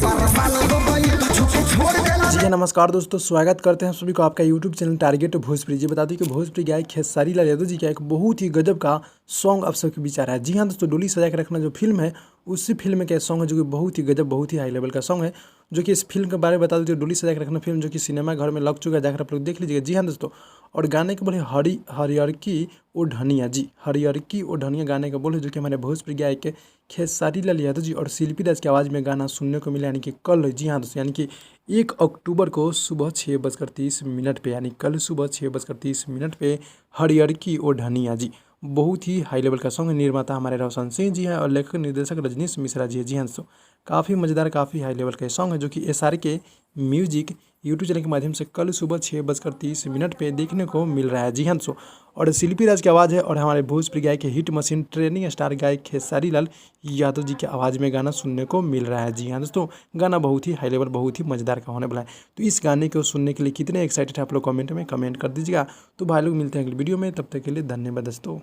जी हाँ, नमस्कार दोस्तों, स्वागत करते हैं सभी को आपका यूट्यूब चैनल टारगेट भोजपुरी। जी बता दें कि भोजपुरी गायक खेसारी लाल यादव जी का एक बहुत ही गजब का सॉन्ग आप सबके बीच आ रहा है। जी हाँ दोस्तों, डोली सजा के रखना जो फिल्म है, उसी फिल्म का सॉन्ग है जो कि बहुत ही गजब, बहुत ही हाई लेवल का सॉन्ग है। जो कि इस फिल्म के बारे में बता दें, डोली सजा के रखना फिल्म जो कि सिनेमा घर में लग चुका है, जाकर आप लोग देख लीजिएगा। जी हाँ दोस्तों, और गाने के बोले हरियर की ओ ढनिया। जी, हरियर की ओ ढनिया गाने का बोले जो कि हमारे भोजपुरी गायक के खेसारी लाल यादव जी और शिल्पी राज की आवाज़ में गाना सुनने को मिला, यानी कि कल। जी हाँ दोस्तों, यानी कि 1 अक्टूबर को सुबह 6:30 पे, यानी कल सुबह 6:30 पे हरियर की ओ ढनिया। जी, बहुत ही हाई लेवल का सॉन्ग है। निर्माता हमारे रोशन सिंह जी हैं और लेखक निर्देशक रजनीश मिश्रा जी है। जी हाँ दोस्तों, काफ़ी मज़ेदार, काफ़ी हाई लेवल का सॉन्ग है जो कि SR के म्यूजिक यूट्यूब चैनल के माध्यम से कल सुबह 6:30 पे देखने को मिल रहा है। जी हाँ दोस्तों, और शिल्पी राज की आवाज़ है और हमारे भोजपुरी गायक के हिट मशीन ट्रेनिंग स्टार गायक खेसारी लाल यादव जी की आवाज़ में गाना सुनने को मिल रहा है। जी हाँ दोस्तों, गाना बहुत ही हाई लेवल, बहुत ही मज़ेदार का होने वाला है। तो इस गाने को सुनने के लिए कितने एक्साइटेड है आप लोग कमेंट में कमेंट कर दीजिएगा। तो भाई लोग मिलते हैं अगली वीडियो में, तब तक के लिए धन्यवाद दोस्तों।